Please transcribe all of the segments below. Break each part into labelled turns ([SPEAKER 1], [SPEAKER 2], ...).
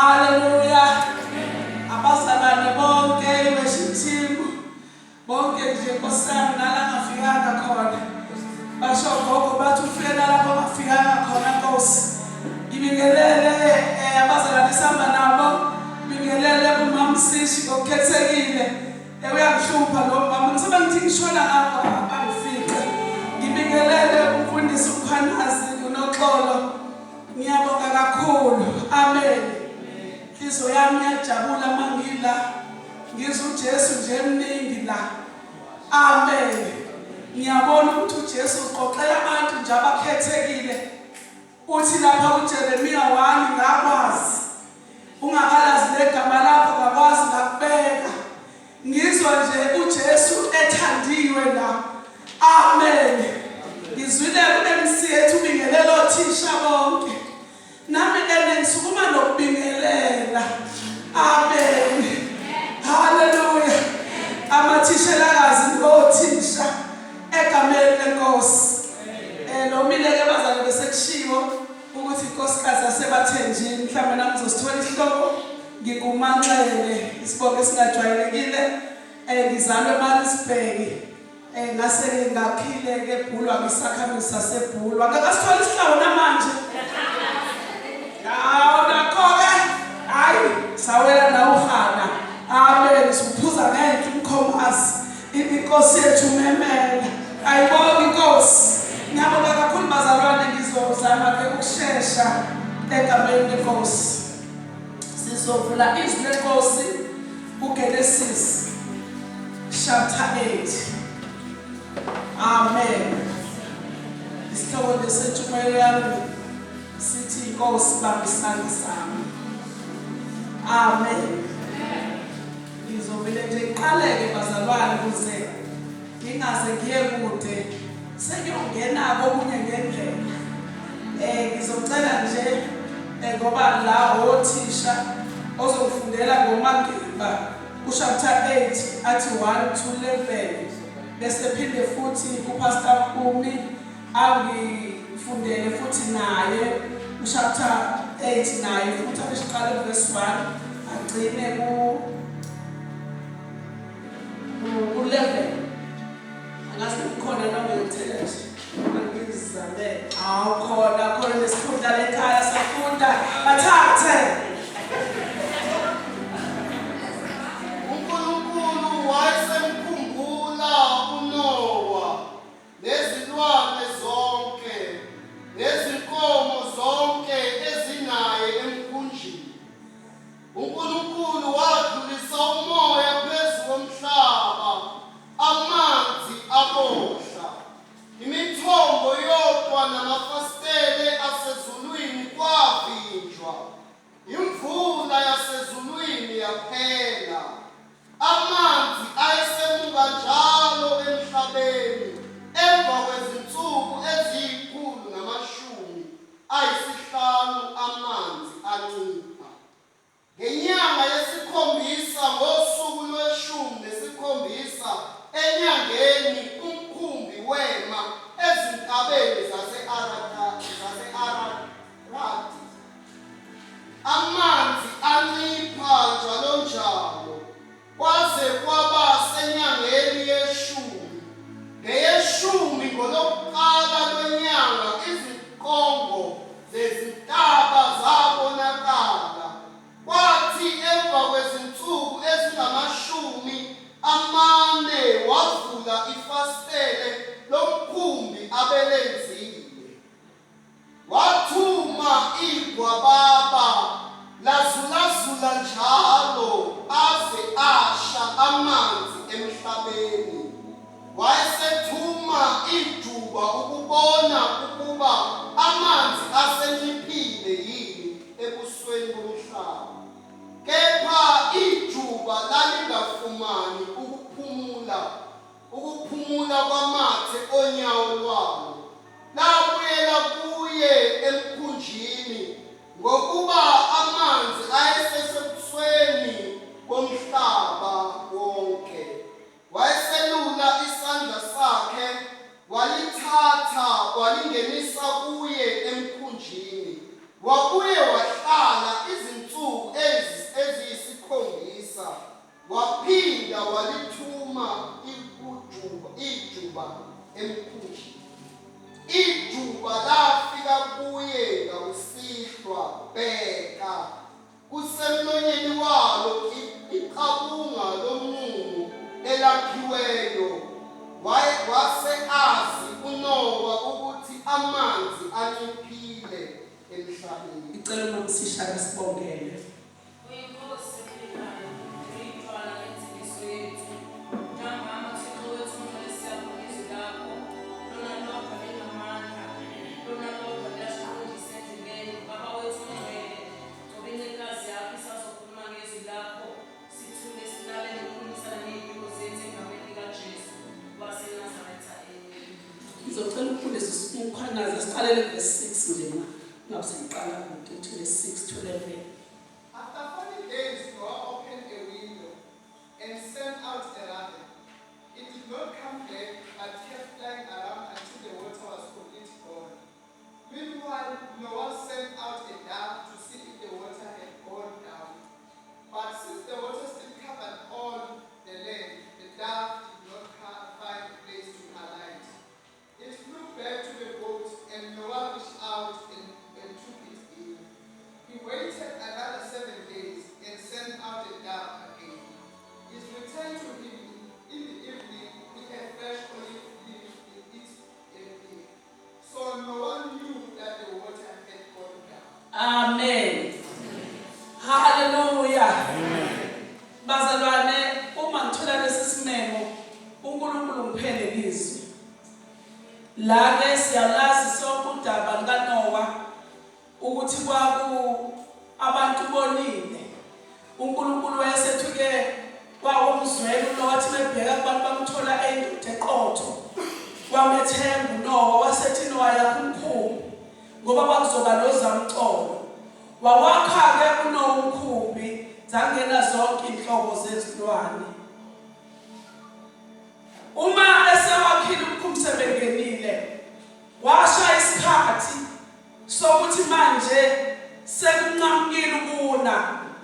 [SPEAKER 1] Hallelujah. Abazalwane bonke worship team bonke nje nkosana nala ngafikanga khona. Basho gogo bathi ufika lapho ngafikanga khona Nkosi. Ngibingelele abazalwane sihamba nabo. Ngibingelele uMamsishi ngokukhethekile. Uyangihlupha lo mama ngisobe ngithi ngishona ngapha angifike. Ngibingelele umfundisi uPhanazi uNoxolo. Ngiyabonga kakhulu. Amen. Inhliziyo yami iyajabula mangila. Ngizwe uJesu nje emningi la. Amen. Ngiyabona ukuthi uJesu uqoqela abantu nje abakhethekile. Uthi lapha kuJeremiya 1 ngakwazi. Ungakalazi legama lakho ngakwazi ngakubeka. Ngizwa nje uJesu ethandiwe la. Amen. Ngizwile uMC ethu bingelela othisha bonke. Nami ngisukuma nokubingelela. Amen. Hallelujah. Amathishelakazi ngothisha egameni leNkosi. Lo mileke bazali besekushiwo ukuthi inkosikazi yasebathenjini mhlawumbe nami ngizosithola isihloko ngikumanxele isibongo esingajwayelekile ngizalwe eMaritzburg ngase ngaphile ke eBhulwa ngisakhamisi saseBhulwa akasithola isihloko namanje nakho-ke hayi sawela nawuhana amen siphuza ngenhla umkhomazi inkosi yethu memela ayibonge inkosi. Ngiyabonga kakhulu bazalwane ngizozama-ke ukushesha egameni leNkosi. Sizovula izwi leNkosi uGenesis chapter 8. Amen. Isihloko lesentshumayelo yami sithi inkosi bambisana sami. Amen. Ngizovele nje ngiqaleke bazalwane ukuze ngingaze ngiye kude. Sengiyongena kokunye ngendlela. Ngizocela nje ngoba la othisha ozofundela ngoMageba uchapter 8 athi 1 to 11 bese phinde futhi uPastor Mpumi angifundele futhi naye uchapter 8 naye futhi asiqale verse 1 agcine ku 11. Angazi khona noma ngithele ngizizame khona lesifunda lekhaya safunda bathathe
[SPEAKER 2] uNkulunkulu wayesemkhumbula uNowa nezilwane zonke nezinkomo zonke ezinaye emkhunjini. uNkulunkulu wadlulisa umoya phezu komhlaba amanzi abohla imithombo yodwa namafasitele asezulwini kwavinjwa imvula yasezulwini yaphela amanzi ayesemuka njalo emhlabeni emva kwezinsuku eziyi150 amanzi ancipha. Ngenyanga yesikhombisa ngosuku lwe-17 enyangeni umkhumbi wema ezintabeni zase-Ararati amanzi ancipha njalo njalo kwaze kwaba senyangeni yeshumi. Ngeyeshumi ngolokuqala lwenyanga iziqongo zezintaba zabonakala. Kwathi emva kwezinsuku ezingamashumi 40 wavula ifasitele lomkhumbi abelenzile. Wathuma igwababa lazulazula njalo aze asha amanzi emhlabeni. Wayesethuma ijuba ukubona ukuba amanzi asenciphile yini ebusweni bomhlaba. Kepha ijuba lalingafumani ukuphumula kwamathe onyawo lwalo. Labuyela kuye emkhunjini ngokuba amanzi ayesesebusweni bomhlaba wonke. Wayeselula isandla sakhe walithatha walingenisa kuye emkhunjini. Wabuye wahlala izinsuku liphuma ijuba emkhunjini. Ijuba lafika kuye ngawusihlwa bheka kusemlonyeni walo iqabunga lomungu elakhiweyo. Wase azi uNowa ukuthi amanzi anciphile emhlabeni.
[SPEAKER 1] Icela nomsishaka sibongele. Ngizocela ukufundisa ukukhanaza siqalele verse 6 nje ngabe siqala ukuthi 6 to 11.
[SPEAKER 2] After 40 days, Noah opened a window and sent out a raven. It did not come back, but kept flying around until the water was completely gone. Meanwhile, Noah sent out a dove to see if the water had gone down. But since the water still covered all the land, the dove did not find a place to alight. It flew back to the boat, and Noah reached out and took it in. He waited another 7 days and sent out a dove again. It returned to him in the evening with a fresh olive leaf in its beak. So Noah knew that the water had gone down.
[SPEAKER 1] Amen. Hallelujah. Bazalwane, uma ngithola lesi simemo, uNkulunkulu ngiphele izwi. La ke siyalazi sonke udaba likaNowa ukuthi abantu bonile. uNkulunkulu wayesethu ke kwawumzwelo lowathi mebheka abantu bamthola eyindoda eqotho. Kwamethemba uNowa wasethi Nowa yakho umkhumbi ngoba bakuzoba lozamcolo. Wawakha ke uNowa umkhumbi zangena zonke inhlobo zezilwane. Uma esewakhile umkhumbi sebengenile washa isikhathi sokuthi manje sekunqamukile ukuna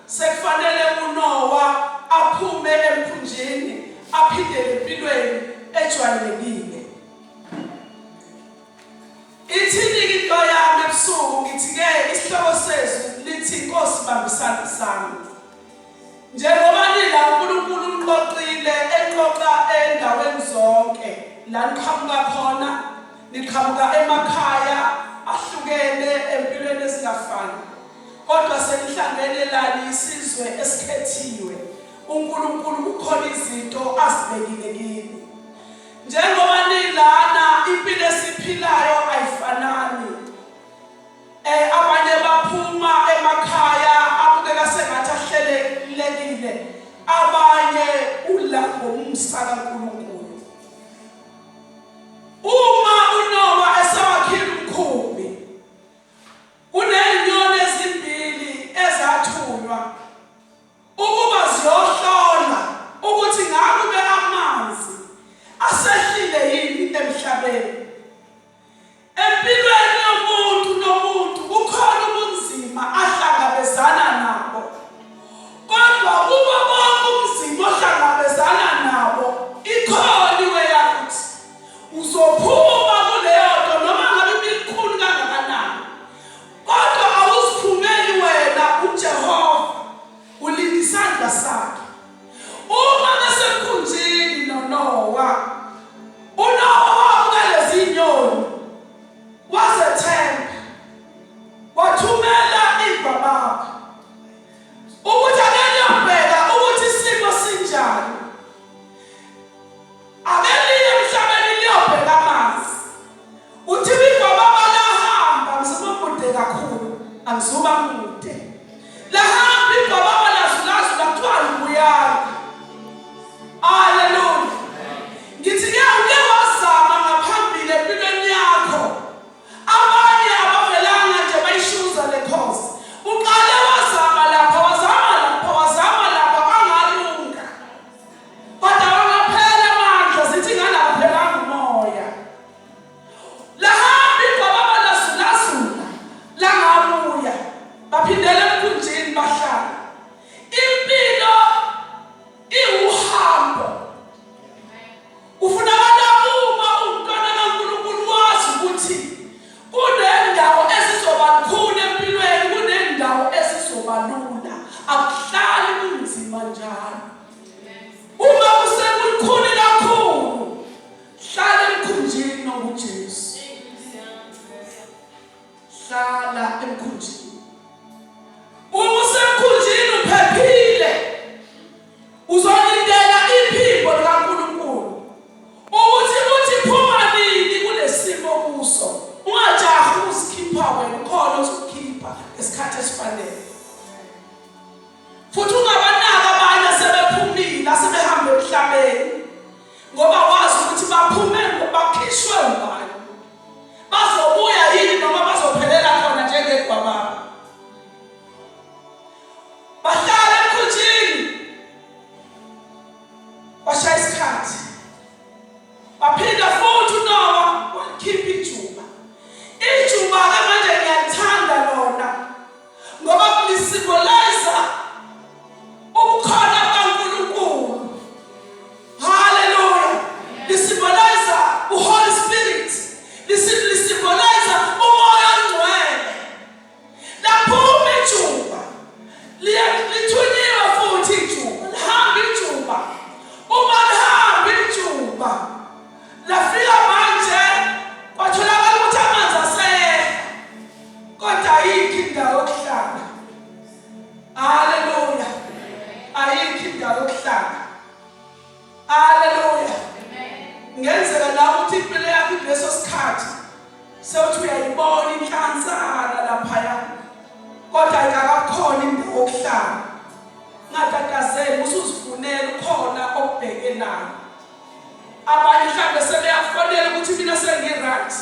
[SPEAKER 1] sekufanele uNowa aphume emkhunjini aphindele empilweni ejwayelekile. Ithini into yami ebusuku ngithi ke isihloko sezwi lithi Inkosi bambisana sami. Njengoba nila uNkulunkulu uqoqile eqoqa endaweni zonke la niqhamuka khona, niqhamuka emakhaya ahlukene empilweni ezingafani. Kodwa senihlangene lani isizwe esikhethiwe. uNkulunkulu ukhona izinto azibekile kini. Njengoba nilana impilo esiphilayo ayifanani. Abanye baphuma emakhaya abukeka sengathi ahlelekile. Abanye ulambo umsaka uNkulunkulu. Uma uNowa esawakhile umkhumbi, kunezinyoni ezimbili ezathunywa ukuba ziyohlola ukuthi ngakube amanzi asehlile yini emhlabeni. Empilweni yomuntu nomuntu kukhona ubunzima ahlangabezana nabo. Kodwa kubo bonke ubunzima ohlangabezana nabo ikhona iwe yakuthi uzophuma kuleyo nto noma ngabe ibikhulu kangakanani. Kodwa awuziphumeli wena uJehova, ulinda isandla sakhe. Uma besemkhunjini noNowa, uNowa wabuka lezi ngenzeka la ukuthi impilo yakho kuleso sikhathi sewuthi uyayibona inhlanzana laphaya kodwa ayikakhona indawo yokuhlala ngatatazeli usuzifunela ukhona okubhekelayo abanye mhlawumbe sebeyafonela ukuthi mina sengiright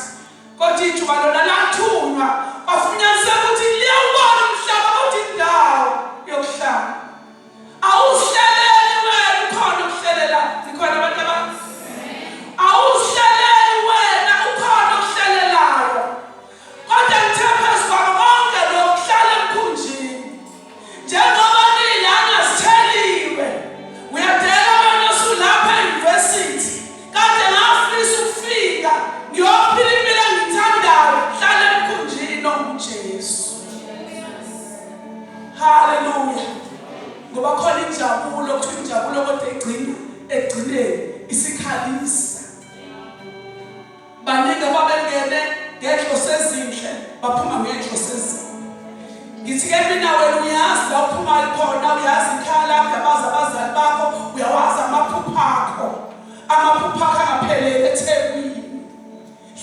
[SPEAKER 1] kodwa ijuba lona lathunywa bafunyanise ukuthi liyawubona umhlaba kodwa indawo yokuhlala awuhleleli wena ukhona ukuhlelela ikhona abantu awuhleleli wena ukhona okuhlelelayo kodwa ngithe phezu kwako konke lokhu kuhlala emkhunjini njengoba nilana sitheliwe uyadela wena usulapha e-university kade ngafisa ukufika ngiyophila impilo engithandayo hlala emkhunjini onguJesu. Haleluya. Ngoba khona injabulo kuthiwa injabulo kodwa egcineni isikhalisa. Baningi ababengene ngenhloso ezinhle baphuma ngenhloso ezimbi. Ngithi-ke mina wena uyazi la uphuma khona uyazi ikhala uyabazi abazali bakho uyawazi amaphupho akho angapheleli eThekwini.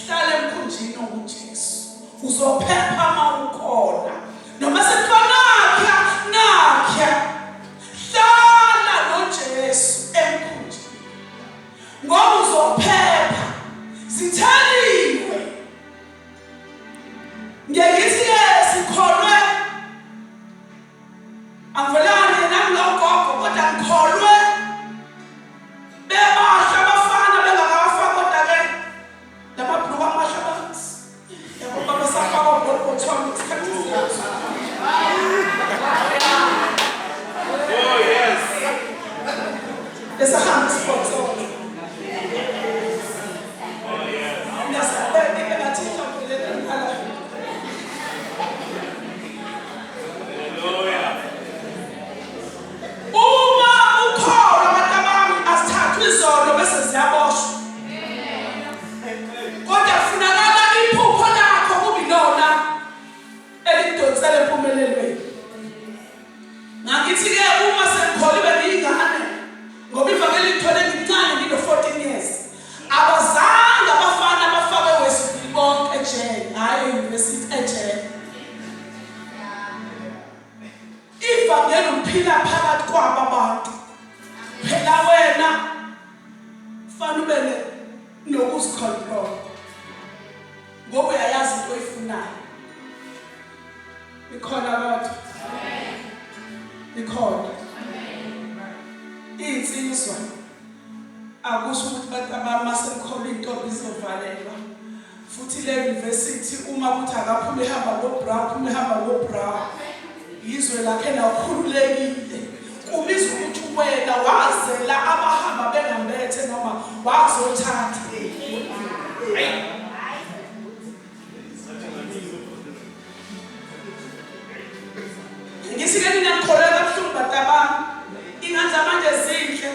[SPEAKER 1] Hlala emkhunjini onguJesu uzophepha uma ukhona noma sekuthiwa nakha hlala noJesu emkhunjini ngoba uzophepha sitheliwe. Ngiyakithi-ke sikholwe angivelani nami nogogo kodwa ngikholwe bebasha abafana bengakafaki kodwa-ke lamabhuluku amasha yabo babesafaka obhothomi isikhathi esingathi.
[SPEAKER 3] Oh yes.
[SPEAKER 1] Lesahamba isport sonke.
[SPEAKER 3] Oh yes.
[SPEAKER 1] Nasabeke engathi mhlawumbe ngikhala.
[SPEAKER 3] Hallelujah.
[SPEAKER 1] Uma ukholwa abantu abami asithathwe izolo bese ziyaboshwa. Kodwa kufunakala iphupho lakho kube ilona elidonsela empumelelweni. Ngakithi-ke uma sengikholiwe ngiyingane ngoba ivangeli ngithole ngincane ngino-14 years abazange abafana abafake wesibili bonke ejele hhayi e-university ejele. Ivangeli uphila phakathi kwabo abantu phela wena fanele ube nokuzicontrol ngoba uyayazi into oyifunayo. Ikhona kodwa ikhona insizwa akusho ukuthi bantu abamasekholwa intombi izovalelwa futhi le university uma kuthi akaphuma ehamba ngobra izwe lakhe lakhululekile kubizwa ukuthi wena wazela abahamba bengambethe noma wazothatha. Ngisike mina ngikholeka kabuhlungu batabami ingane manje zinhle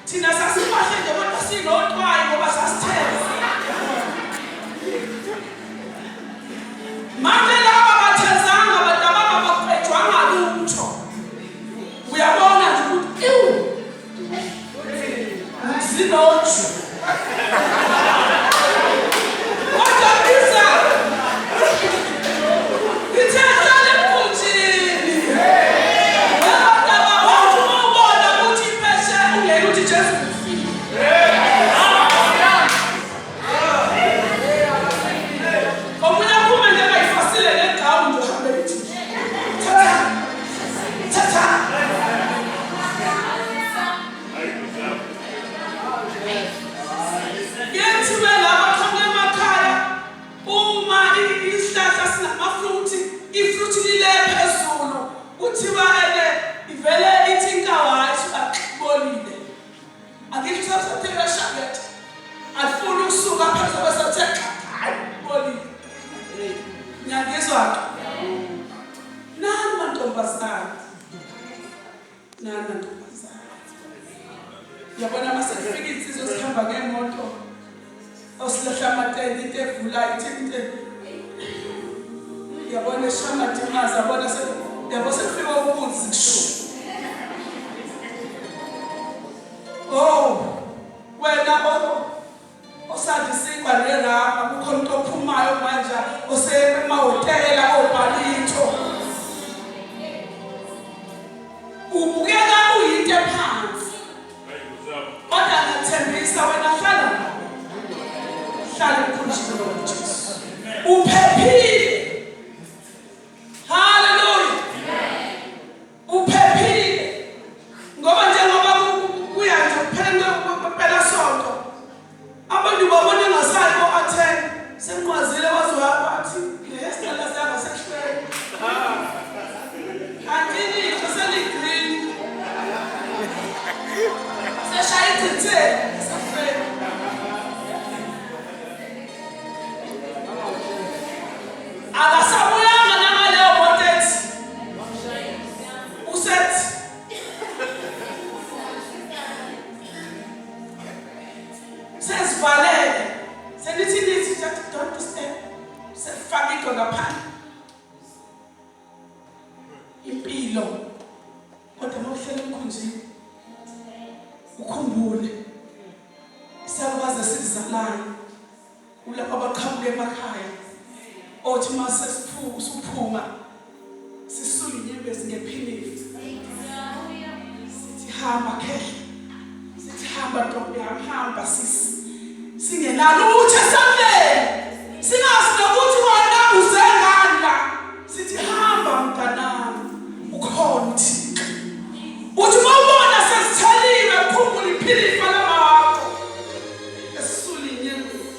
[SPEAKER 1] thina sasifahle nje kodwa sinotwayi ngoba sasithele manje laba bathezanga batabama baqedwanga lutho uyabona nje ukuthi zinoju kodwa biza ithezale emkhunjini bataba wathi ubona ukuthi impeshe ungeke uthi Jesu omunye aphume nje bayifasile negawuni nje uhambe lithi tata yethiwe laba qhamuka emakhaya uma isihlahla sinamafruthi ifruthi lile phezulu kuthiwa ele ivele ithi inkawayi sukaxbolile angithi sasathela shaget afuna ukusuka phezulu kwesathe hayi bolile ngiyangizwa nani mantombazana yabona mase kufika insizwe sihamba ngemoto osilahla amatende into evulayo into yabona eshamadimaza yabona yabo sekufika ubunzi kusho oh wena osandisikwa nerapa kukhona umuntu ophumayo manje osemahhotela obhalito ubukeka uyinto ephansi kodwa ngathembisa wena hlala emkhunjini kaJesu uphephile. Hallelujah. Uphephile ngoba njengoba kuyanjalo kuphela sonto abantu babona ngasayi ko-attend senqwazile wazoyabathi lehestela ziyaba seshwele kanti ilihlo seli-green seshaya ithitheni seshwele. Akasabuyanga nangaleyo motethi usethi sesivalele selithi lithi don't step sefaka iqonga phansi impilo kodwa mawuhlela emkhunjini ukhumbule isalukazi sizalayo ulapho abaqhamuke emakhaya othi mase siphuma sisule inyembezi ngephinifi sithi hamba khehla sithi hamba ntombi yami hamba sisi singenalo ukuthi esamleni singazi nokuthi wena uzengani la sithi hamba mntanami ukhona uThixo uthi mawubona sesitheliwe ukhumbule iphilifa lamawakho esisule inyembezi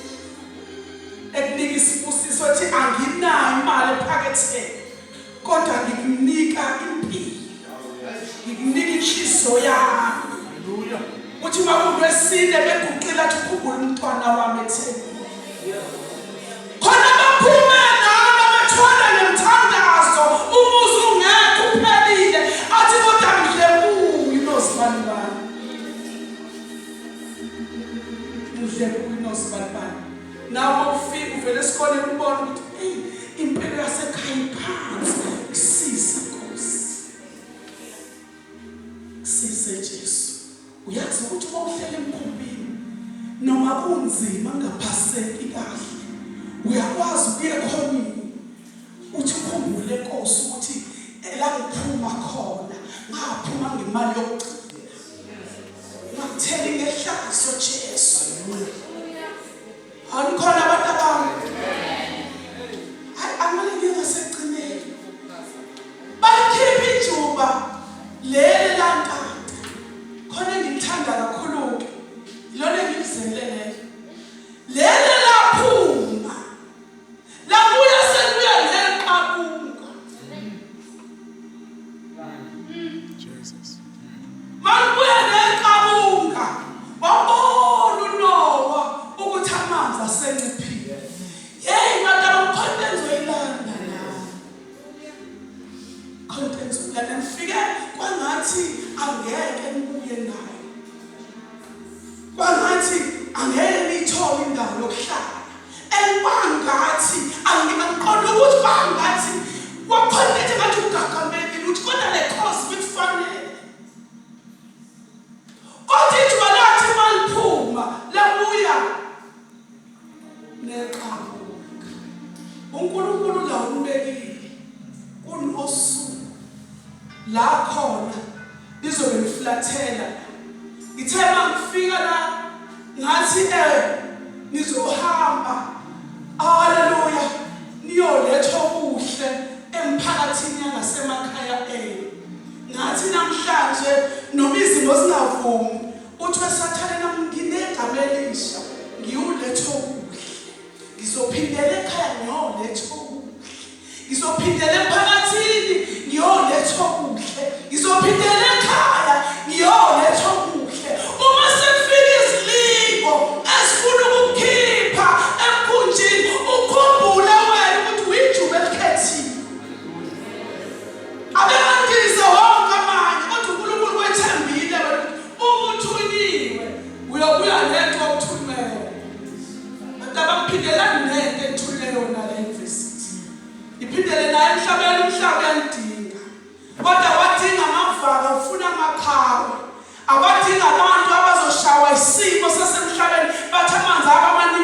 [SPEAKER 1] ekunika isibusiso ethi anginayo imali ephaketheni kodwa ngikunika impilo ngikunika inhliziyo yami uthi makulwesine beguqile athi ukhumbule umntwana wami etheni khona baphume nabo bethola nemthandazo umuzi ungekho uphelile athi kodwa mdle kuyo nozibani bani mdle kuyo nozibani bani. Nawe ufika uvele esikoleni ubona ukuthi impilo yasekhaya iphansi kusiza Nkosi kusize Jesu. Uyazi ukuthi uma uhlele emkhumbini noma kunzima ngaphaseki kahle uyakwazi ukuya khonini uthi ukhumbule Nkosi ukuthi la ngiphuma khona ngaphuma ngemali yokugcina ngakuthela ngehlazo Jesu. Khona abantu abami amale ngingasecineni bakhipha ijuba leli lankanta khona ngithanda kakhulu lona ngikuzelele leli laphuma labuya sekuya neqabunga Jesus mabuya neqabunga wabona uNowa ukuthi amanzi asenciphile. Hey madala ukhontenzo ilanda la khontenzo ilanda ngifike kwangathi angeke ngibuye nayo kwangathi angeke ngithole indawo yokuhlala kwangathi angiqonda ukuthi kwangathi wakhontethe ngathi ugagameli ukuthi kodwa le cause kufanele kodwa ijuba lathi maliphuma labuya neqhamuka uNkulunkulu la umbekile kunosuku la khona lizobe liflathela ngithe mangifika la ngathi nizohamba haleluya niyoletha okuhle emphakathini yangasemakhaya ngathi namhlanje noma izinto zingavumi uthi wesathane nginegama elisha ngiyuletha okuhle ngizophindela ekhaya ngiyoletha okuhle ngizophindela emphakathini ngiyoletha okuhle ngizophindela ekhaya ngiyoletha okuhle uma sekufika izilingo esifuna ukukhipha emkhunjini ukhumbule wena ukuthi uyijuba elikhethiwe abemandize wonke amanye kodwa uNkulunkulu wethembile wena uma uthunyiwe uyobuya nento okuthunyweyo abamphindela nento ethunywe yona la university iphindele naye emhlabeni umhlaba uyandinga kodwa wadinga amavaka ufuna amakhawa abadinga abantu abazoshawa isimo sasemhlabeni bathi amanzi abamani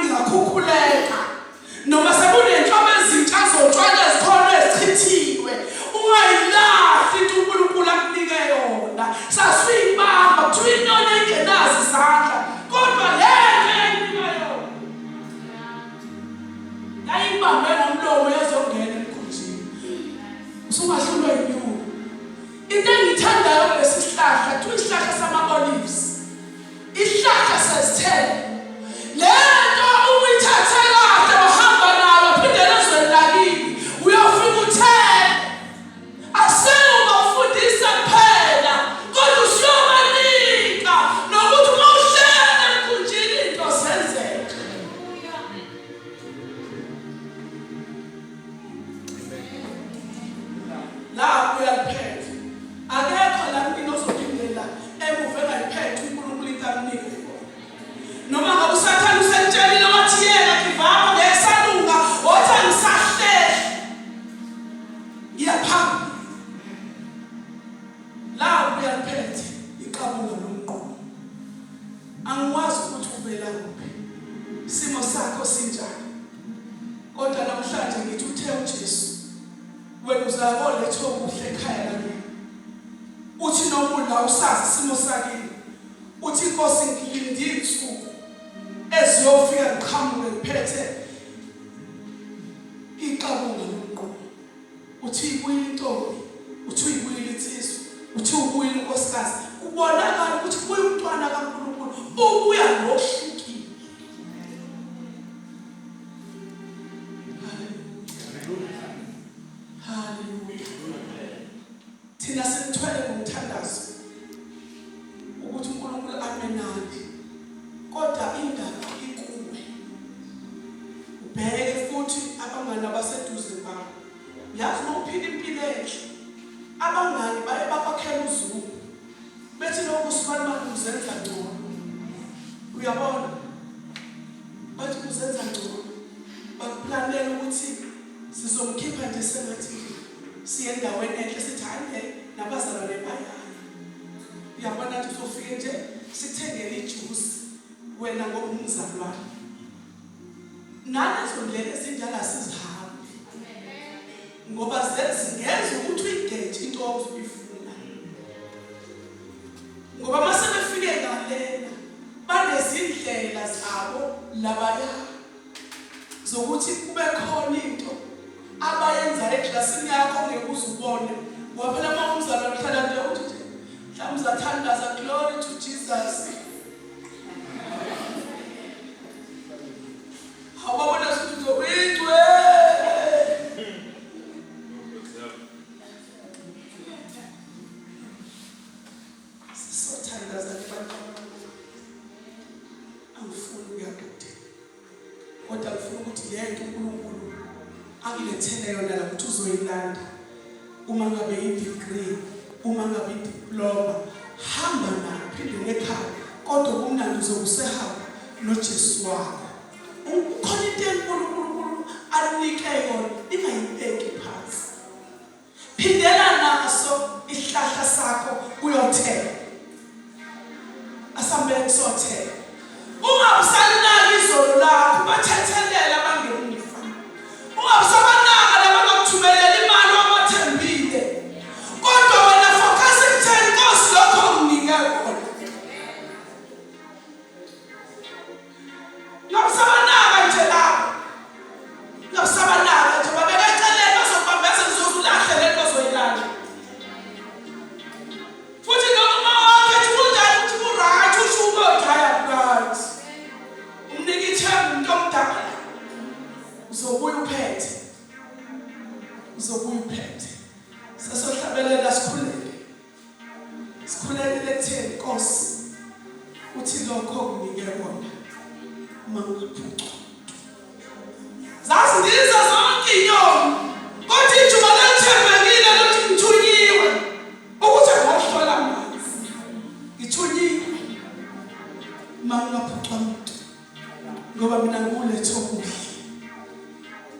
[SPEAKER 1] uvela kuphi, isimo sakho sinjani. Kodwa namhlanje ngithi uthe uJesu wena uzakoletha okuhle ekhaya lakini. Uthi noma la usazi isimo sakini, uthi Nkosi ngilindile insuku eziyofika ngiqhamuke ngiphethe iqabunga lomqondo. Uthi uyibuyile intombi, uthi uyibuyile insizwa, uthi ubuyile unkosikazi. Kubonakala ukuthi kubuye umntwana kaNkulunkulu, ubuya ngohlukile. Hallelujah. Thina sithwele ngomthandazo ukuthi uNkulunkulu amenandi, kodwa indaba ikuwe. Ubheke futhi abangani abaseduze bakho. Yazi ukuphila impilo enhle, abangani baye bakwakhela uzulu bethi lokhu usibani manje uzenza ngcono. Uyabona bathi uzenza ngcono, bakuplanela ukuthi sizomkhipha nje sengathi siye endaweni enhle, sithi hayi nabazalwane bayaya. Uyabona ukuthi uzofike nje sithengele ijuice wena ngomzalwane. Nalezo ndlela ezinjalo asizihambi, ngoba zenza ukuthi uyigeje into ozuyifuna. Ngoba mase befike ngalela banezindlela zabo labaya zokuthi kube khona into abayenza eklasini yakho ngeke uzubone. Ngoba phela uma umzalwane uhlala nje uthi mhlawumbe uzathandaza, glory to Jesus. Awubona ukuthi uzowitwe. Sisothandaza abantu. Angifuni ukuyakude. Kodwa ngifuna ukuthi le nto uNkulunkulu angilethele yona la ukuthi uzoyilanda. Uma ngabe i-degree, uma ngabe i-diploma, hamba nayo phinde ekhaya. Kodwa kumnandi uzokusehamba noJesu wakho. Ukhona into enkulunkulu alinike yona, ingayibeki phansi. Phindela naso isihlahla sakho uyothela. Asambe kusothela. Ungabusanaki izolo lakho bathethelela bangemnifa. Ungabusabanaka labakuthumelela imali wabathembile. Kodwa wena focus ekutheni Nkosi lokho nginike kona. Ngabusabanaka nje lapho. Ngabusabanaka nje babeka eceleni bazokubambeza ngizozulahle lento ozoyilanda. Futhi noma wakhe kunjani ukuthi ku-right usho ubodaya right. Umnika ithemba umuntu omdala. Uzobuya uphethe. Uzobuya uphethe. Sesohlabelela sikhuleke. Sikhulekele kutheni Nkosi. Uthi lokho nginike kona. Mangaphuca. Zazi ndiza zonke inyoni. Kodwa ijuba lethembekile lokuthi ngithunyiwe. Ukuthi ngohlola amanzi. Ngithunyiwe. Mangaphuca umuntu. Ngoba mina nguletho okuhle.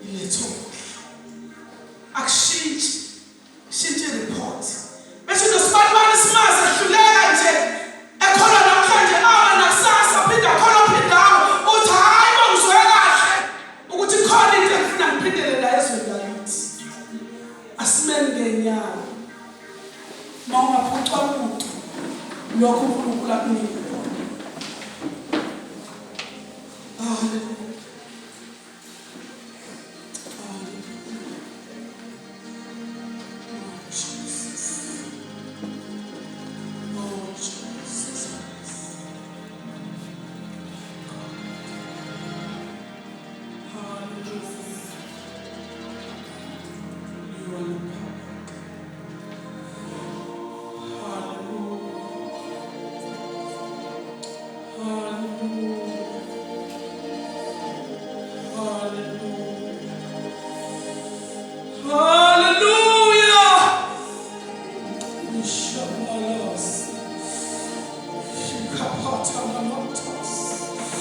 [SPEAKER 1] Iletho okuhle. Akushintshi. Shintshe report. Bese nosibani simaze hluleka nje. Ekhona namhlanje nakusasa phinda khona phindawo. Uthi hayi bangizwe kahle ukuthi khona into engifuna ngiphindele la ezweni lakithi. Asimeni ngenyawo. Mawungaphucwa umuntu lokho uNkulunkulu akunika. Hallelujah.